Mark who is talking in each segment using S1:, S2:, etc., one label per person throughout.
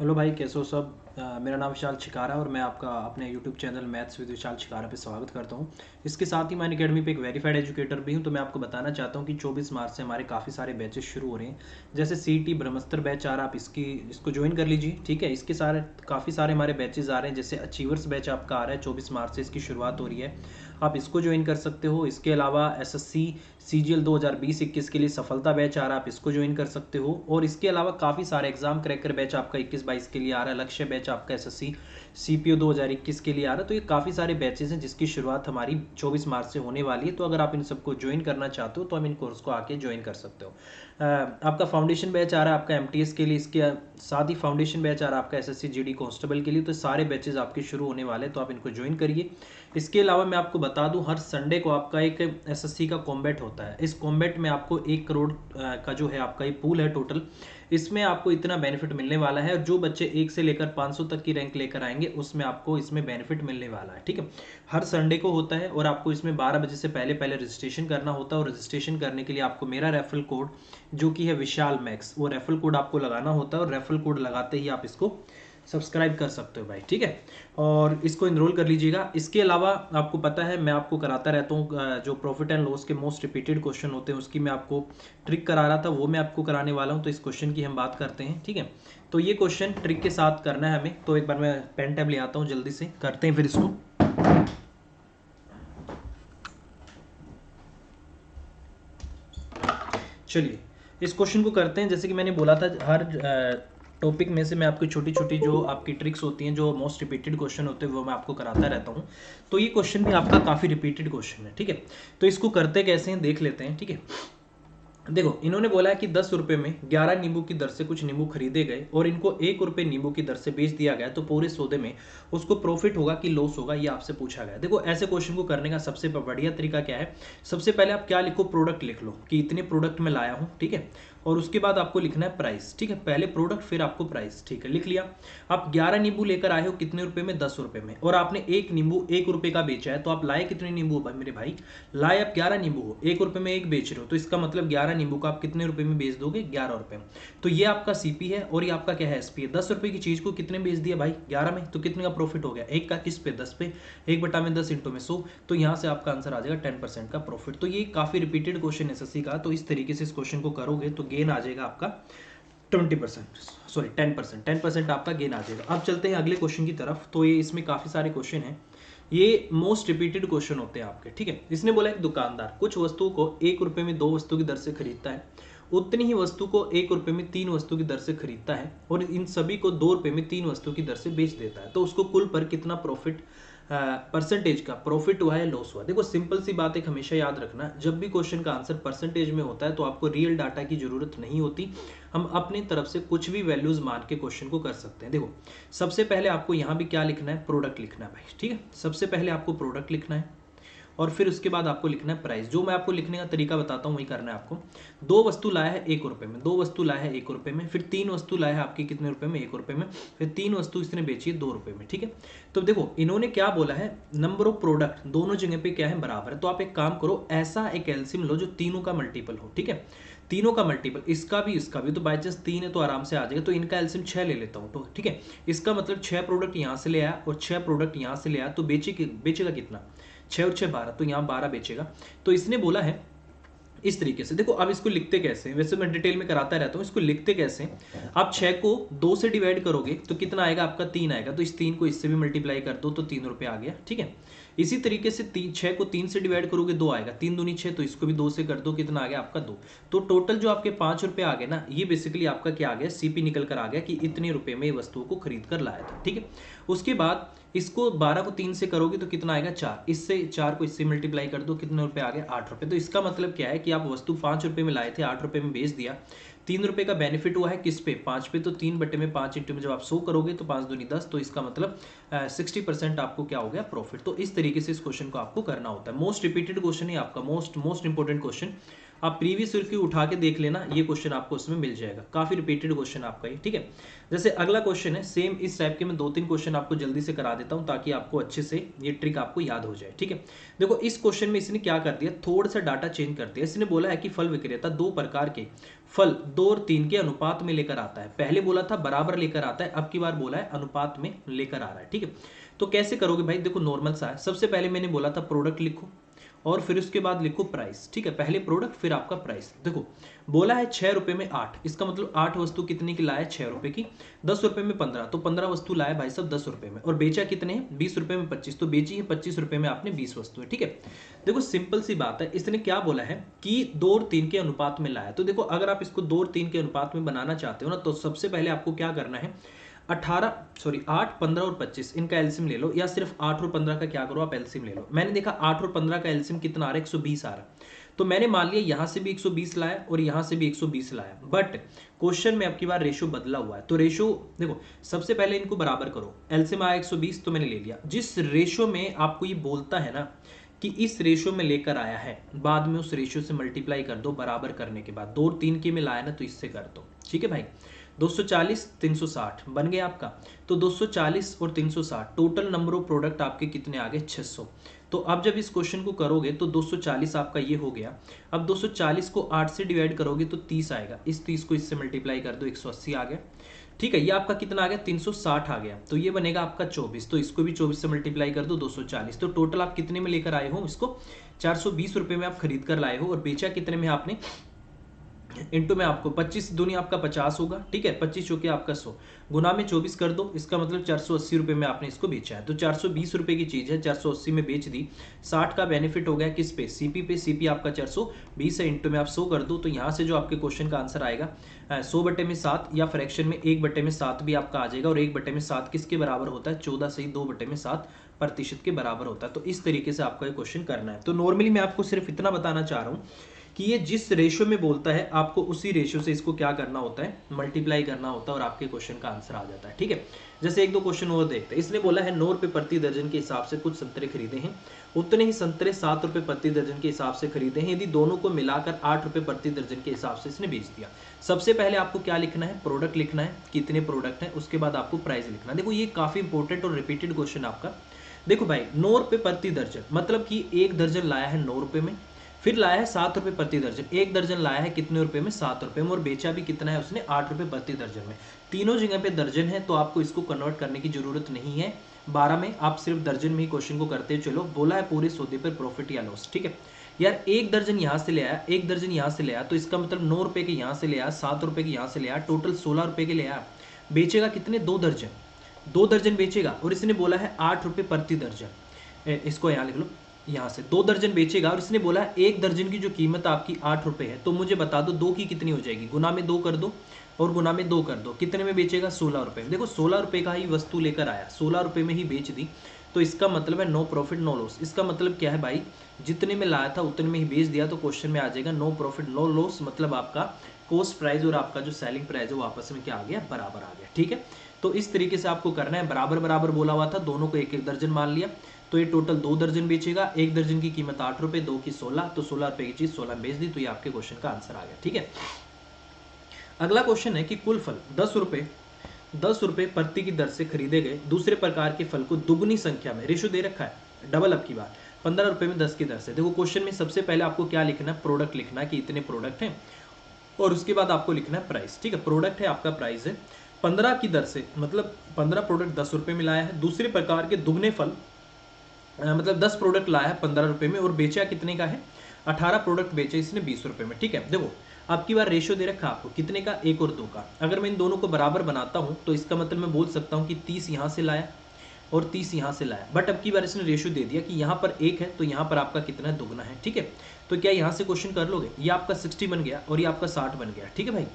S1: Hello भाई, कैसे हो सब। मेरा नाम विशाल छिकारा और मैं आपका अपने यूट्यूब चैनल मैथ्स विद विशाल छिकारा पे स्वागत करता हूँ। इसके साथ ही मैं अकेडमी पे एक वेरीफाइड एजुकेटर भी हूँ। तो मैं आपको बताना चाहता हूँ कि 24 मार्च से हमारे काफ़ी सारे बैचेस शुरू हो रहे हैं। जैसे सीईटी ब्रह्मस्त्र बैच आ रहा है, आप इसको ज्वाइन कर लीजिए। ठीक है, इसके सारे काफ़ी सारे हमारे बैचेज आ रहे हैं। जैसे अचीवर्स बैच आपका आ रहा है, 24 मार्च से इसकी शुरुआत हो रही है, आप इसको ज्वाइन कर सकते हो। इसके अलावा एसएससी सीजीएल 2020-21 के लिए सफलता बैच आ रहा है, आप इसको ज्वाइन कर सकते हो। और इसके अलावा काफ़ी सारे एग्जाम क्रैकर बैच आपका 21-22 के लिए आ रहा है। लक्ष्य बैच आपका एसएससी सीपीओ 2021 के लिए आ रहा है। तो ये काफ़ी सारे बैचेस हैं जिसकी शुरुआत हमारी 24 मार्च से होने वाली है। तो अगर आप इन सबको ज्वाइन करना चाहते हो तो हम इन कोर्स को आके ज्वाइन कर सकते हो। आपका फाउंडेशन बैच आ रहा है आपका एमटीएस के लिए, इसके साथ ही फाउंडेशन बैच आ रहा है आपका एसएससी जीडी कांस्टेबल के लिए। तो सारे बैचेस आपके शुरू होने वाले हैं, तो आप इनको ज्वाइन करिए। इसके अलावा मैं आपको बता दूं, हर संडे को आपका एक एसएससी का कॉम्बैट होता है। इस कॉम्बैट में आपको 1 करोड़ का जो है आपका ये पूल है टोटल, इसमें आपको इतना बेनिफिट मिलने वाला है। और जो बच्चे 1 से लेकर 500 तक की रैंक लेकर आएंगे उसमें आपको इसमें बेनिफिट मिलने वाला है। ठीक है, हर संडे को होता है और आपको इसमें 12 बजे से पहले पहले रजिस्ट्रेशन करना होता है। और रजिस्ट्रेशन करने के लिए आपको मेरा रेफरल कोड जो कि है विशाल मैक्स, वो रेफरल कोड आपको लगाना होता है। और रेफरल कोड लगाते ही आप इसको सब्सक्राइब कर सकते हो भाई। ठीक है, और इसको इनरोल कर लीजिएगा। इसके अलावा आपको पता है मैं आपको कराता रहता हूँ, जो प्रॉफिट एंड लॉस के मोस्ट रिपीटेड क्वेश्चन होते हैं उसकी मैं आपको ट्रिक करा रहा था, वो मैं आपको कराने वाला हूँ। तो इस क्वेश्चन की हम बात करते हैं। ठीक है, तो ये क्वेश्चन ट्रिक के साथ करना है हमें। तो एक बार मैं पेन टैब ले आता हूँ, जल्दी से करते हैं फिर इसको। चलिए इस क्वेश्चन को करते हैं। जैसे कि मैंने बोला था, हर टॉपिक में से मैं आपकी छोटी छोटी जो आपकी ट्रिक्स होती हैं, जो मोस्ट रिपीटेड क्वेश्चन होते हैं, वो मैं आपको कराता रहता हूँ। तो ये क्वेश्चन भी आपका काफ़ी रिपीटेड क्वेश्चन है। ठीक है, तो इसको करते कैसे हैं देख लेते हैं। ठीक है, देखो इन्होंने बोला है कि 10 रुपए में 11 नींबू की दर से कुछ नींबू खरीदे गए और इनको 1 रुपए नींबू की दर से बेच दिया गया, तो पूरे सौदे में उसको प्रॉफिट होगा कि लॉस होगा, ये आपसे पूछा गया। देखो ऐसे क्वेश्चन को करने का सबसे बढ़िया तरीका क्या है, सबसे पहले आप क्या लिखो, प्रोडक्ट लिख लो कि इतने प्रोडक्ट में लाया हूँ। ठीक है, और उसके बाद आपको लिखना है प्राइस। ठीक है, पहले प्रोडक्ट फिर आपको प्राइस। ठीक है, लिख लिया। आप 11 नींबू लेकर आए हो, कितने रुपए में, 10 रुपए में, और आपने एक नींबू 1 रुपए का बेचा है। तो आप लाए कितने नींबू भाई मेरे भाई, लाए आप 11 नींबू हो, 1 रुपए में एक बेच रहे हो, तो इसका मतलब 11 नींबू का आप कितने रुपए में बेच दोगे, 11 रुपए। तो ये आपका सीपी है और ये आपका क्या है, एसपी है। 10 रुपए की चीज को कितने बेच दिया भाई, 11 में, तो कितने का प्रॉफिट हो गया, एक का किस पे, 10 पे, 1/10 इंटू में 100। तो यहाँ से आपका आंसर आ जाएगा 10% का प्रॉफिट। तो ये काफी रिपीटेड क्वेश्चन एसएससी का, तो इस तरीके से इस क्वेश्चन को करोगे तो गेन आ जाएगा आपका 20%, सॉरी 10% आपका गेन आ जाएगा। अब चलते हैं अगले क्वेश्चन की तरफ। तो ये इसमें काफी सारे क्वेश्चन हैं, ये मोस्ट रिपीटेड क्वेश्चन होते हैं आपके। ठीक है, इसने बोला एक दुकानदार कुछ वस्तुओं को 1 रुपए में 2 वस्तु की दर से खरीदता है, उतनी ही वस्तु को 1 रुपए में 3 वस्तु की दर से खरीदता है, और इन सभी को 2 रुपए में 3 वस्तु की दर से बेच देता है। तो उसको कुल पर कितना प्रॉफिट, परसेंटेज का प्रॉफिट हुआ है, लॉस हुआ। देखो सिंपल सी बात एक हमेशा याद रखना, जब भी क्वेश्चन का आंसर परसेंटेज में होता है तो आपको रियल डाटा की जरूरत नहीं होती। हम अपनी तरफ से कुछ भी वैल्यूज मान के क्वेश्चन को कर सकते हैं। देखो सबसे पहले आपको यहाँ भी क्या लिखना है, प्रोडक्ट लिखना है भाई। ठीक है, सबसे पहले आपको प्रोडक्ट लिखना है और फिर उसके बाद आपको लिखना है प्राइस। जो मैं आपको लिखने का तरीका बताता हूँ वही करना है आपको। 2 वस्तु लाया है 1 रुपए में, 2 वस्तु लाया है 1 रुपए में, फिर 3 वस्तु लाया है आपकी कितने रुपए में, 1 रुपए में, फिर 3 वस्तु इसने बेची है 2 रुपए में। ठीक है, तो देखो इन्होंने क्या बोला है, नंबर ऑफ प्रोडक्ट दोनों जगह पे क्या है, बराबर है। तो आप एक काम करो, ऐसा एक एलसीएम लो जो तीनों का मल्टीपल हो। ठीक है, तीनों का मल्टीपल, इसका भी इसका भी, तो बाई चांस 3 है तो आराम से आ जाएगा। तो इनका एलसीएम 6 ले लेता हूँ। तो ठीक है, इसका मतलब 6 प्रोडक्ट यहाँ से ले आया और 6 प्रोडक्ट यहाँ से ले आया, तो बेचेगा कितना, 6 और 6 12, तो यहाँ 12 बेचेगा। तो इसने बोला है इस तरीके से। देखो अब इसको लिखते कैसे, वैसे मैं डिटेल में कराता रहता हूँ, इसको लिखते कैसे, आप 6 को 2 से डिवाइड करोगे तो कितना आएगा आपका, 3 आएगा। तो इस 3 को इससे भी मल्टीप्लाई कर दो तो 3 रुपए आ गया। ठीक है, इसी तरीके से 6 को 3 से डिवाइड करोगे 2 आएगा, 3 दूनी 6, तो इसको भी 2 से कर दो, कितना आ गया आपका 2। तो टोटल जो आपके 5 रुपए आ गए ना, ये बेसिकली आपका क्या आ गया, सीपी निकल कर आ गया कि इतने रुपए में वस्तुओं को खरीद कर लाया था। ठीक है, उसके बाद इसको 12 को 3 से करोगे तो कितना आएगा, 4, इससे 4 को इससे मल्टीप्लाई कर दो, कितने रुपए आ गए, 8 रुपए। तो इसका मतलब क्या है कि आप वस्तु 5 रुपए में लाए थे, 8 रुपए में बेच दिया, 3 रुपए का बेनिफिट हुआ है किस पे, 5 पे। तो 3/5 इंटू में जब आप 100 करोगे तो 5 दूनी 10, तो इसका मतलब 60% आपको क्या हो गया, प्रॉफिट। तो इस तरीके से इस क्वेश्चन को आपको करना होता है। मोस्ट रिपीटेड क्वेश्चन है आपका, मोस्ट इंपोर्टेंट क्वेश्चन। आप प्रीवियस ईयर की उठा के देख लेना, ये क्वेश्चन आपको उसमें मिल जाएगा। काफी रिपीटेड क्वेश्चन आपका ये, ठीक है। जैसे अगला क्वेश्चन है सेम इस टाइप के, मैं 2-3 क्वेश्चन आपको जल्दी से करा देता हूं ताकि आपको अच्छे से ये ट्रिक आपको याद हो जाए, ठीक है। देखो इस क्वेश्चन में इसने क्या कर दिया, थोड़ा सा डाटा चेंज कर दिया। इसने बोला है कि फल विक्रेता 2 प्रकार के फल 2 और 3 के अनुपात में लेकर आता है। पहले बोला था बराबर लेकर आता है, अब की बार बोला है अनुपात में लेकर आ रहा है, ठीक है। तो कैसे करोगे भाई, देखो नॉर्मल सा है। सबसे पहले मैंने बोला था प्रोडक्ट लिखो और फिर उसके बाद लिखो प्राइस, ठीक है। पहले प्रोडक्ट फिर आपका प्राइस। देखो बोला है 6 रुपए में 8, इसका मतलब 8 वस्तु कितने की लाया, 6 रुपए की। 10 रुपए में 15, तो 15 वस्तु लाया भाई साहब 10 रुपए में, और बेचा कितने हैं, 20 रुपए में 25, तो बेची है 25 रुपए में आपने 20 वस्तुएं, ठीक है। देखो सिंपल सी बात है, इसने क्या बोला है कि 2 और 3 के अनुपात में लाया। तो देखो अगर आप इसको 2 और 3 के अनुपात में बनाना चाहते हो ना, तो सबसे पहले आपको क्या करना है, 8, 15 और 25 इनका एलसीएम ले लो, या सिर्फ 8 और 15 का क्या करो आप एलसीएम ले लो। मैंने देखा 8 और 15 का एलसीएम कितना आ रहा है, 120 आ रहा है। तो मैंने मान लिया यहां से भी 120 लाया और यहां से भी 120 लाया, बट क्वेश्चन में अब की बार रेशो बदला हुआ है। तो रेशो देखो सबसे पहले इनको बराबर करो, एलसीएम आया 120 तो मैंने ले लिया। जिस रेशो में आपको ये बोलता है ना कि इस रेशो में लेकर आया है, बाद में उस रेशो से मल्टीप्लाई कर दो बराबर करने के बाद। 2 और 3 के में लाया ना, तो इससे कर दो, ठीक है भाई। 240 360 बन गया आपका। तो 240 और 360 टोटल नंबर ऑफ प्रोडक्ट आपके कितने आ गए, 600। तो अब जब इस क्वेश्चन को करोगे तो 240 आपका ये हो गया। अब 240 को 8 से डिवाइड करोगे तो 30 आएगा, इस 30 को इससे मल्टीप्लाई कर दो, 180 आ गया, ठीक है। ये आपका कितना आ गया, 360 आ गया। तो ये बनेगा आपका 24, तो इसको भी 24 से मल्टीप्लाई कर दो, 240। तो टोटल आप कितने में लेकर आए हो इसको, 420 रुपए में आप खरीद कर लाए हो, और बेचा कितने में आपने, इंटू में आपको 25 दुनिया आपका 50 होगा, ठीक है। 25 चौके आपका 100, गुना में 24 कर दो, इसका मतलब 480 रुपए में आपने इसको बेचा है। तो 420 रुपए की चीज है, 480 में बेच दी। 60 का बेनिफिट हो गया किस पे, सीपी पे। सीपी आपका 420 है, इंटू में आप 100 कर दो। तो यहाँ से जो आपके क्वेश्चन का आंसर आएगा 100/7, या फ्रैक्शन में 1/7 भी आपका आ जाएगा। और 1/7 किसके बराबर होता है, 14 से 2/7% के बराबर होता है। तो इस तरीके से आपका ये क्वेश्चन करना है। तो नॉर्मली मैं आपको सिर्फ इतना बताना चाह रहा हूँ कि ये जिस रेशो में बोलता है आपको उसी रेशो से इसको क्या करना होता है, मल्टीप्लाई करना होता है, और आपके क्वेश्चन का आंसर आ जाता है, ठीक है। जैसे 1-2 क्वेश्चन और देखते हैं। इसने बोला है 9 रुपए प्रति दर्जन के हिसाब से कुछ संतरे खरीदे हैं, उतने ही संतरे 7 रुपए प्रति दर्जन के हिसाब से खरीदे हैं, यदि दोनों को मिलाकर 8 रुपए प्रति दर्जन के हिसाब से इसने बेच दिया। सबसे पहले आपको क्या लिखना है, प्रोडक्ट लिखना है, कितने प्रोडक्ट है, उसके बाद आपको प्राइस लिखना है। देखो ये काफी इंपॉर्टेंट और रिपीटेड क्वेश्चन आपका। देखो भाई 9 रुपए प्रति दर्जन मतलब कि 1 दर्जन लाया है 9 रुपए में, फिर लाया है 7 रुपए प्रति दर्जन। 1 दर्जन लाया है कितने रुपए में, 7 रुपए में, और बेचा भी कितना है उसने, 8 रुपए प्रति दर्जन में। तीनों जगह पे दर्जन है, तो आपको इसको कन्वर्ट करने की जरूरत नहीं है 12 में, आप सिर्फ दर्जन में ही क्वेश्चन को करते चलो। बोला है पूरे सौदे पर प्रॉफिट या लॉस, ठीक है यार। 1 दर्जन यहाँ से ले आया, 1 दर्जन यहाँ से ले आया, तो इसका मतलब 9 रुपए के यहाँ से ले आया, 7 रुपए के यहाँ से ले आया, टोटल 16 रुपए के ले आया। बेचेगा कितने, 2 दर्जन, 2 दर्जन बेचेगा। और इसने बोला है 8 रुपए प्रति दर्जन, इसको यहाँ लिख लो, यहाँ से 2 दर्जन बेचेगा। और इसने बोला 1 दर्जन की जो कीमत आपकी 8 रुपए है, तो मुझे बता दो 2 की कितनी हो जाएगी, गुना में 2 कर दो और गुना में 2 कर दो, कितने में बेचेगा, 16 रुपए में। देखो 16 रुपए का ही वस्तु लेकर आया, 16 रुपए में ही बेच दी, तो इसका मतलब है नो प्रॉफिट नो लॉस। इसका मतलब क्या है भाई, जितने में लाया था उतने में ही बेच दिया, तो क्वेश्चन में आ जाएगा नो प्रॉफिट नो लॉस, मतलब आपका कॉस्ट प्राइस और आपका जो सेलिंग प्राइस है वो आपस में क्या आ गया, बराबर आ गया, ठीक है। तो इस तरीके से आपको करना है, बराबर बराबर बोला हुआ था, दोनों को 1-1 दर्जन मान लिया, तो ये टोटल 2 दर्जन बेचेगा। 1 दर्जन की कीमत 8 रुपए, 2 की 16, तो 16 रुपए की चीज 16 में बेच दी, तो ये आपके क्वेश्चन का आंसर आ गया, ठीक है। अगला क्वेश्चन है कि कुल फल 10 रुपए प्रति की दर से खरीदे गए दूसरे प्रकार के फल को दुगनी संख्या में, रेशो दे रखा है डबल अब की बार, 15 रुपए में 10 की दर से। देखो क्वेश्चन में सबसे पहले आपको क्या लिखना है, प्रोडक्ट लिखना है कि इतने प्रोडक्ट हैं, और उसके बाद आपको लिखना है प्राइस, ठीक है। प्रोडक्ट है आपका, प्राइस है 15 की दर से, मतलब 15 प्रोडक्ट 10 रुपए में लाया है। दूसरे प्रकार के दुगने फल मतलब 10 प्रोडक्ट लाया है 15 रुपए में, और बेचा कितने का है, 18 प्रोडक्ट बेचे इसने 20 रुपए में, ठीक है। देखो अब की बार रेशियो दे रखा आपको कितने का, 1 और 2 का। अगर मैं इन दोनों को बराबर बनाता हूं तो इसका मतलब मैं बोल सकता हूं कि 30 यहां से लाया और 30 यहां से लाया, बट अब की बार इसने रेशियो दे दिया कि यहाँ पर 1 है तो यहाँ पर आपका कितना है, दुगना है, ठीक है। तो क्या यहाँ से क्वेश्चन कर लोगे, ये आपका 60 बन गया और ये आपका 60 बन गया, ठीक है भाई।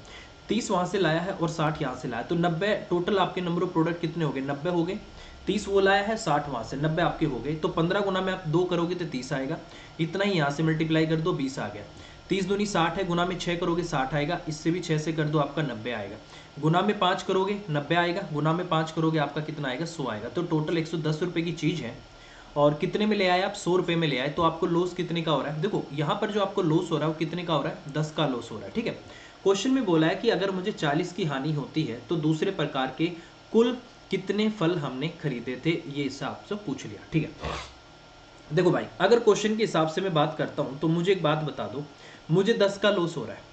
S1: 30 वहां से लाया है और 60 यहाँ से लाया, तो 90 टोटल आपके नंबर ऑफ प्रोडक्ट कितने हो गए, 90 हो गए। 30 वो लाया है, 60 वहां से, 90 आपके हो गए। तो 15 गुना में आप 2 करोगे तो 30 आएगा, इतना ही यहाँ से मल्टीप्लाई कर दो, 20 आ गया। 30 दूनी 60 है, गुना में 6 करोगे 60 आएगा, इससे भी 6 से कर दो आपका 90 आएगा। गुना में 5 करोगे 90 आएगा, गुना में 5 करोगे आपका कितना आएगा, 100 आएगा। तो टोटल 110 रुपए की चीज है और कितने में ले आए आप, 100 रुपये में ले आए, तो आपको लॉस कितने का हो रहा है। देखो यहाँ पर जो आपको लॉस हो रहा है वो कितने का हो रहा है, 10 का लॉस हो रहा है। ठीक है, क्वेश्चन में बोला है कि अगर मुझे 40 की हानि होती है तो दूसरे प्रकार के कुल कितने फल हमने खरीदे थे, ये हिसाब से पूछ लिया। ठीक है, देखो भाई अगर क्वेश्चन के हिसाब से मैं बात करता हूं तो मुझे एक बात बता दो, मुझे 10 का लॉस हो रहा है।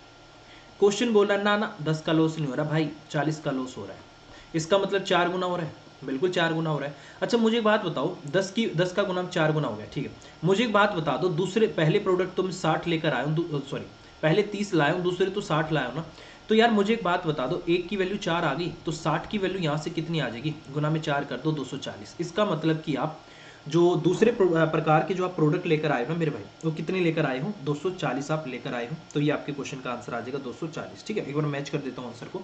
S1: क्वेश्चन बोला ना ना 10 का लॉस नहीं हो रहा भाई, 40 का लॉस हो रहा है। इसका मतलब 4 गुना हो रहा है, बिल्कुल 4 गुना हो रहा है। अच्छा मुझे एक बात बताओ, 10 का गुना 4 गुना हो गया। ठीक है, मुझे एक बात बता दो, दूसरे पहले प्रोडक्ट तो मैं 60 लेकर आया हूँ, सॉरी पहले 30 लाया हूँ, दूसरे तो 60 लाया हूँ ना। तो यार मुझे एक बात बता दो, एक की वैल्यू 4 आ गई तो 60 की वैल्यू यहाँ से कितनी आ जाएगी, गुना में 4 कर दो 240। इसका मतलब कि आप जो दूसरे प्रकार के जो आप प्रोडक्ट लेकर आए हो ना मेरे भाई, वो कितने लेकर आए हो, 240 आप लेकर आए हो। तो ये आपके क्वेश्चन का आंसर आ जाएगा 240। ठीक है, एक बार मैच कर देता हूँ आंसर को।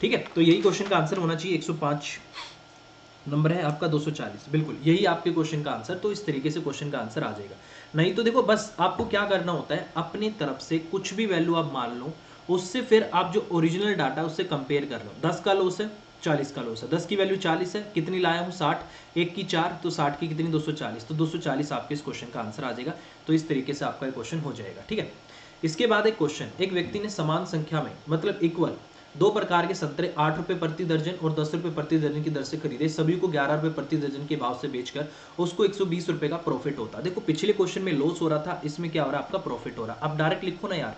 S1: ठीक है, तो यही क्वेश्चन का आंसर होना चाहिए, 105 नंबर है आपका 240, बिल्कुल यही आपके क्वेश्चन का आंसर। तो इस तरीके से क्वेश्चन का आंसर आ जाएगा। नहीं तो देखो बस आपको क्या करना होता है, अपनी तरफ से कुछ भी वैल्यू आप मान लो, उससे फिर आप जो ओरिजिनल डाटा उससे कंपेयर कर लो। 10 का लॉस है, 40 का लॉस है, 10 की वैल्यू 40 है, कितनी लाया हूँ 60, एक की 4 तो 60 की कितनी 240, तो 240 आपके इस क्वेश्चन का आंसर आ जाएगा। तो इस तरीके से आपका क्वेश्चन हो जाएगा। ठीक है, इसके बाद एक क्वेश्चन, एक व्यक्ति ने समान संख्या में मतलब इक्वल 2 प्रकार के संतरे 8 रुपये प्रति दर्जन और 10 रुपये प्रति दर्जन की दर से खरीदे, सभी को 11 रुपये प्रति दर्जन के भाव से बेचकर उसको 120 रुपये का प्रॉफिट होता। देखो पिछले क्वेश्चन में लॉस हो रहा था, इसमें क्या हो रहा है आपका प्रॉफिट हो रहा है। अब डायरेक्ट लिखो ना यार,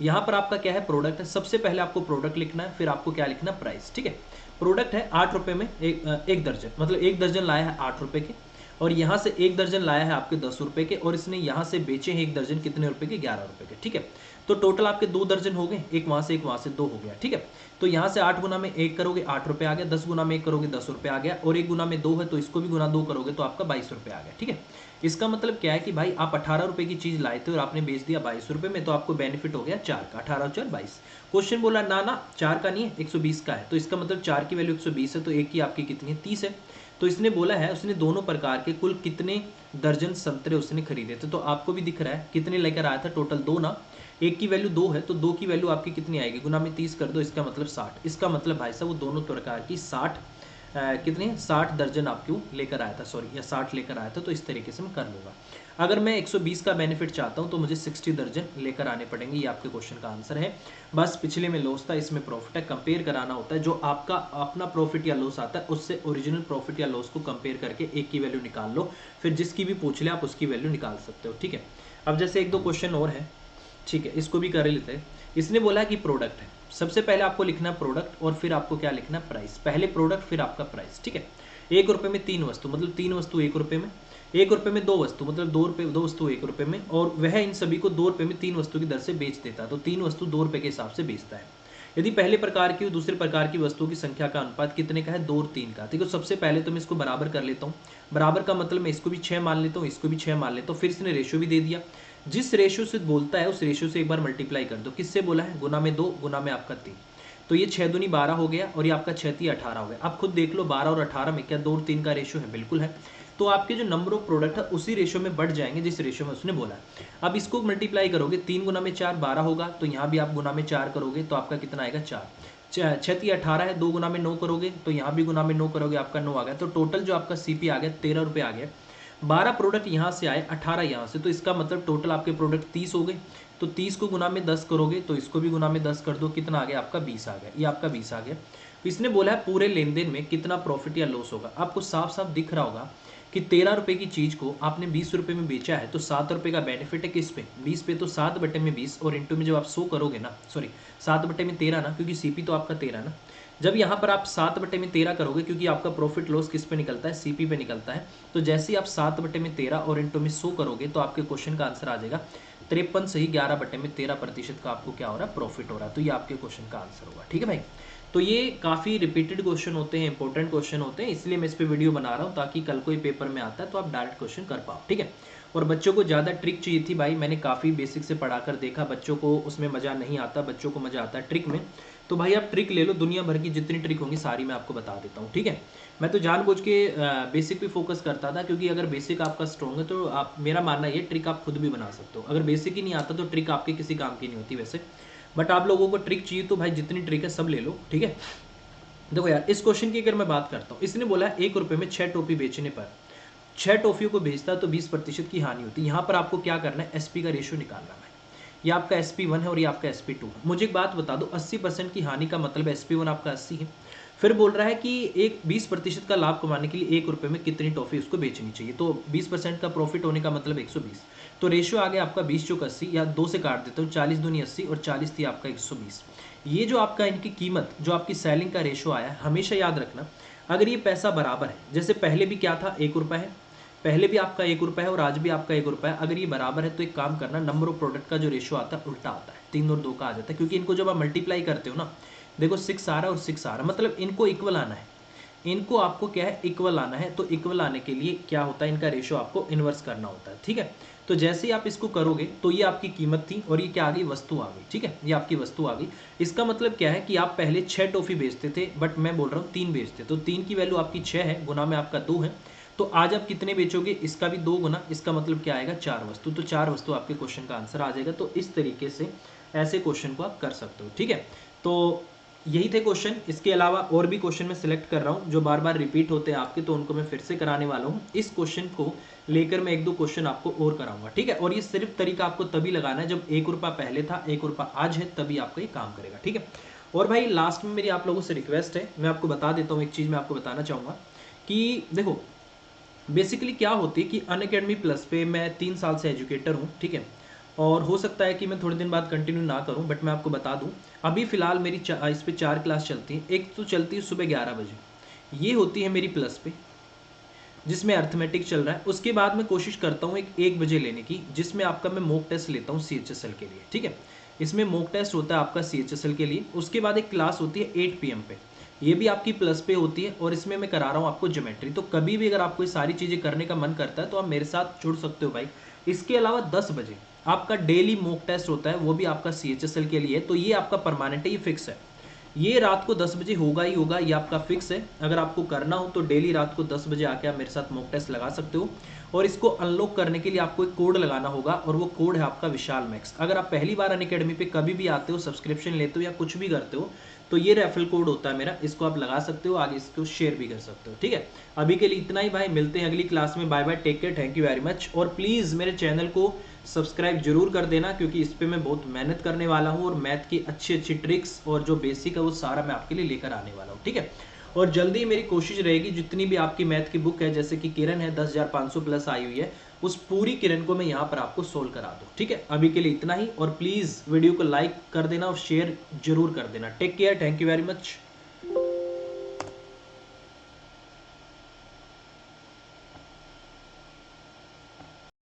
S1: यहाँ पर आपका क्या है, प्रोडक्ट है। सबसे पहले आपको प्रोडक्ट लिखना है, फिर आपको क्या लिखना है, प्राइस। ठीक है, प्रोडक्ट है 8 रुपये में एक दर्जन, मतलब एक दर्जन लाया है 8 रुपये के, और यहाँ से एक दर्जन लाया है आपके 10 रुपये के, और इसने यहाँ से बेचे हैं एक दर्जन कितने रुपए के, 11 रुपये के। ठीक है, तो टोटल आपके 2 दर्जन हो गए, एक वहाँ से 2 हो गया। ठीक है, तो यहाँ से 8 गुना में 1 करोगे 8 रुपये आ गया, 10 गुना में 1 करोगे 10 रुपये आ गया, और 1 गुना में 2 है तो इसको भी गुना 2 करोगे तो आपका 22 रुपये आ गया। ठीक है, इसका मतलब क्या है कि भाई आप 18 रुपये की चीज़ लाए थे और आपने बेच दिया 22 रुपये में, तो आपको बेनिफिट हो गया 4 का, 18 और 4 22। क्वेश्चन बोला ना ना 4 का नहीं है, 120 का है, तो इसका मतलब 4 की वैल्यू 120 है, तो एक की आपकी कितनी है, 30 है। तो इसने बोला है उसने दोनों प्रकार के कुल कितने दर्जन संतरे उसने खरीदे थे। तो आपको भी दिख रहा है कितने लेकर आया था, टोटल 2 ना, एक की वैल्यू 2 है तो 2 की वैल्यू आपकी कितनी आएगी, गुना में 30 कर दो, इसका मतलब 60। इसका मतलब भाई साहब वो दोनों प्रकार की 60 कितने 60 दर्जन आपको लेकर आया था, सॉरी या 60 लेकर आया था। तो इस तरीके से मैं कर लूँगा। अगर मैं 120 का बेनिफिट चाहता हूँ तो मुझे 60 दर्जन लेकर आने पड़ेंगे, ये आपके क्वेश्चन का आंसर है। बस पिछले में लॉस था, इसमें प्रॉफिट है, कंपेयर कराना होता है। जो आपका अपना प्रॉफिट या लॉस आता है उससे ओरिजिनल प्रॉफिट या लॉस को कंपेयर करके एक की वैल्यू निकाल लो, फिर जिसकी भी पूछ ले आप उसकी वैल्यू निकाल सकते हो। ठीक है, अब जैसे 1-2 क्वेश्चन और है, ठीक है इसको भी कर लेते हैं। इसने बोला कि प्रोडक्ट है, सबसे पहले आपको लिखना प्रोडक्ट और फिर आपको क्या लिखना प्राइस, पहले प्रोडक्ट फिर आपका प्राइस। ठीक है, 1 रुपये में 3 वस्तु, मतलब 3 वस्तु 1 रुपये में, 1 रुपये में 2 वस्तु, मतलब 2 रुपये 2 वस्तु 1 रुपये में, और वह इन सभी को 2 रुपये में 3 वस्तु की दर से बेच देता है। तो 3 वस्तु 2 रुपये के हिसाब से बेचता है। यदि पहले प्रकार की और दूसरे प्रकार की वस्तुओं की संख्या का अनुपात कितने का है, 2 और 3 का। देखो सबसे पहले तो मैं इसको बराबर कर लेता हूँ, बराबर का मतलब मैं इसको भी 6 मान लेता हूँ, इसको भी 6 मान लेता हूँ, फिर इसने रेशो भी दे दिया। जिस रेशो से बोलता है उस रेशो से एक बार मल्टीप्लाई कर दो। किससे बोला है, गुना में 2 गुना में आपका 3, तो ये 6 दूनी 12 हो गया, और ये आपका 6 3 18 हो गया। आप खुद देख लो 12 और 18 में क्या 2 और 3 का रेशो है, बिल्कुल है। तो आपके जो नंबर ऑफ प्रोडक्ट है उसी रेशो में बढ़ जाएंगे जिस रेशो में उसने बोला है। अब इसको मल्टीप्लाई करोगे, 3 गुना में 4 12 होगा, तो यहाँ भी आप गुना में 4 करोगे तो आपका कितना आएगा 4, 6 3 18 है, 2 गुना में 9 करोगे तो यहाँ भी गुना में 9 करोगे, आपका 9 आ गया। तो टोटल जो आपका सीपी आ गया 13 रुपये आ गया। 12 प्रोडक्ट यहाँ से आए, 18 यहाँ से, तो इसका मतलब टोटल आपके प्रोडक्ट 30 हो गए। तो 30 को गुना में 10 करोगे तो इसको भी गुना में 10 कर दो, कितना आ गया आपका 20 आ गया, ये आपका 20 आ गया। तो इसने बोला है पूरे लेन देन में कितना प्रॉफिट या लॉस होगा। आपको साफ साफ दिख रहा होगा कि 13 रुपये की चीज़ को आपने 20 रुपये में बेचा है, तो 7 रुपये का बेनिफिट है किस पे, 20 पे, तो 7 बटे में 20 और इंटू में जब आप 100 करोगे ना, सॉरी 7 बटे में 13 ना, क्योंकि सीपी तो आपका 13 ना, जब यहाँ पर आप 7 बटे में 13 करोगे, क्योंकि आपका प्रॉफिट लॉस किस पे निकलता है, सीपी पे निकलता है, तो जैसे ही आप 7 बटे में 13 और इंटू में 100 करोगे तो आपके क्वेश्चन का आंसर आ जाएगा 53 सही 11 बटे में 13% का आपको क्या हो रहा है, प्रॉफिट हो रहा है। तो ये आपके क्वेश्चन का आंसर होगा। ठीक है भाई, तो ये काफ़ी रिपीटेड क्वेश्चन होते हैं, इंपॉर्टेंट क्वेश्चन होते हैं, इसलिए मैं इस पर वीडियो बना रहा हूँ ताकि कल कोई पेपर में आता है तो आप डायरेक्ट क्वेश्चन कर पाओ। ठीक है, और बच्चों को ज़्यादा ट्रिक चाहिए थी भाई, मैंने काफ़ी बेसिक से पढ़ा कर देखा, बच्चों को उसमें मज़ा नहीं आता, बच्चों को मज़ा आता है ट्रिक में। तो भाई आप ट्रिक ले लो, दुनिया भर की जितनी ट्रिक होंगी सारी मैं आपको बता देता हूँ। ठीक है, मैं तो जानबूझ के बेसिक पे फोकस करता था, क्योंकि अगर बेसिक आपका स्ट्रॉन्ग है तो आप, मेरा मानना ये ट्रिक आप खुद भी बना सकते हो। अगर बेसिक ही नहीं आता तो ट्रिक आपके किसी काम की नहीं होती वैसे, बट आप लोगों को ट्रिक चाहिए तो भाई जितनी ट्रिक है सब ले लो। ठीक है, देखो यार इस क्वेश्चन की अगर मैं बात करता हूँ, इसने बोला 1 रुपये में 6 टोपी बेचने पर 6 टॉफियों को बेचता है तो 20% की हानि होती है। यहाँ पर आपको क्या करना है, एसपी का रेशियो निकालना है। ये आपका SP1 है और ये आपका SP2 है। मुझे एक बात बता दो, 80% की हानि का मतलब SP1 आपका 80 है। फिर बोल रहा है कि एक 20% का लाभ कमाने के लिए 1 रुपये में कितनी टॉफी उसको बेचनी चाहिए। तो 20% का प्रॉफिट होने का मतलब 120। तो रेशियो आ गया आपका 20 चौक 80, या 2 से काट देता हूँ, 40 दूनी 80 और 40 थी आपका 120। ये जो आपका इनकी कीमत, जो आपकी सेलिंग का रेशियो आया है, हमेशा याद रखना, अगर ये पैसा बराबर है, जैसे पहले भी क्या था, 1 रुपये है, पहले भी आपका 1 रुपये है और आज भी आपका 1 रुपये है, अगर ये बराबर है तो एक काम करना, नंबर ऑफ प्रोडक्ट का जो रेशियो आता है उल्टा आता है, 3 और 2 का आ जाता है। क्योंकि इनको जब आप मल्टीप्लाई करते हो ना, देखो 6 आ रहा है और 6 आ रहा है, मतलब इनको इक्वल आना है, इनको आपको क्या है, इक्वल आना है। तो इक्वल आने के लिए क्या होता है, इनका रेशियो आपको इन्वर्स करना होता है, ठीक है। तो जैसे ही आप इसको करोगे तो ये आपकी कीमत थी और ये क्या आ गई, वस्तु आ गई, ठीक है, ये आपकी वस्तु आ गई। इसका मतलब क्या है कि आप पहले 6 टॉफी बेचते थे, बट मैं बोल रहा हूँ 3 बेचते, तो 3 की वैल्यू आपकी 6 है, गुना में आपका 2 है। तो आज आप कितने बेचोगे, इसका भी 2 गुना, इसका मतलब क्या आएगा, 4 वस्तु। तो 4 वस्तु आपके क्वेश्चन का आंसर आ जाएगा। तो इस तरीके से ऐसे क्वेश्चन को आप कर सकते हो, ठीक है। तो यही थे क्वेश्चन। इसके अलावा और भी क्वेश्चन मैं सिलेक्ट कर रहा हूँ जो बार बार रिपीट होते हैं आपके, तो उनको मैं फिर से कराने वाला हूँ। इस क्वेश्चन को लेकर मैं 1-2 क्वेश्चन आपको और कराऊंगा, ठीक है। और ये सिर्फ तरीका आपको तभी लगाना है जब 1 रुपया पहले था, 1 रुपया आज है, तभी आपका ये काम करेगा, ठीक है। और भाई लास्ट में मेरी आप लोगों से रिक्वेस्ट है, मैं आपको बता देता हूँ, एक चीज़ मैं आपको बताना चाहूँगा कि देखो, बेसिकली क्या होती है कि अनअकैडमी प्लस पे मैं 3 साल से एजुकेटर हूँ, ठीक है। और हो सकता है कि मैं थोड़े दिन बाद कंटिन्यू ना करूँ, बट मैं आपको बता दूँ, अभी फ़िलहाल मेरी इस पे 4 क्लास चलती हैं। एक तो चलती है सुबह 11 बजे, ये होती है मेरी प्लस पे, जिसमें अर्थमेटिक चल रहा है। उसके बाद मैं कोशिश करता हूँ 1 बजे लेने की, जिसमें आपका मैं मॉक टेस्ट लेता हूँ CHSL के लिए, ठीक है। इसमें मॉक टेस्ट होता है आपका CHSL के लिए। उसके बाद एक क्लास होती है 8 PM पे, ये भी आपकी प्लस पे होती है, और इसमें मैं करा रहा हूँ आपको ज्योमेट्री। तो कभी भी अगर आपको ये सारी चीज़ें करने का मन करता है तो आप मेरे साथ जुड़ सकते हो भाई। इसके अलावा 10 बजे आपका डेली मॉक टेस्ट होता है, वो भी आपका CHSL के लिए। तो ये आपका परमानेंट है, ये फिक्स है, ये रात को 10 बजे होगा ही होगा, ये आपका फिक्स है। अगर आपको करना हो तो डेली रात को 10 बजे आके आप मेरे साथ मॉक टेस्ट लगा सकते हो। और इसको अनलॉक करने के लिए आपको एक कोड लगाना होगा, और वो कोड है आपका विशाल मैक्स। अगर आप पहली बार अनअकैडमी पे कभी भी आते हो, सब्सक्रिप्शन लेते हो या कुछ भी करते हो, तो ये रेफरल कोड होता है मेरा, इसको आप लगा सकते हो, आगे इसको शेयर भी कर सकते हो, ठीक है। अभी के लिए इतना ही भाई, मिलते हैं अगली क्लास में। Bye bye, take care, thank you very much. और प्लीज़ मेरे चैनल को सब्सक्राइब जरूर कर देना, क्योंकि इस पर मैं बहुत मेहनत करने वाला हूँ, और मैथ की अच्छी अच्छी ट्रिक्स और जो बेसिक है वो सारा मैं आपके लिए लेकर आने वाला हूँ, ठीक है। और जल्दी मेरी कोशिश रहेगी, जितनी भी आपकी मैथ की बुक है, जैसे कि किरण है 10,500 प्लस आई हुई है, उस पूरी किरण को मैं यहाँ पर आपको सोल्व करा दूँ, ठीक है। अभी के लिए इतना ही, और प्लीज़ वीडियो को लाइक कर देना और शेयर जरूर कर देना। Take care, thank you very much.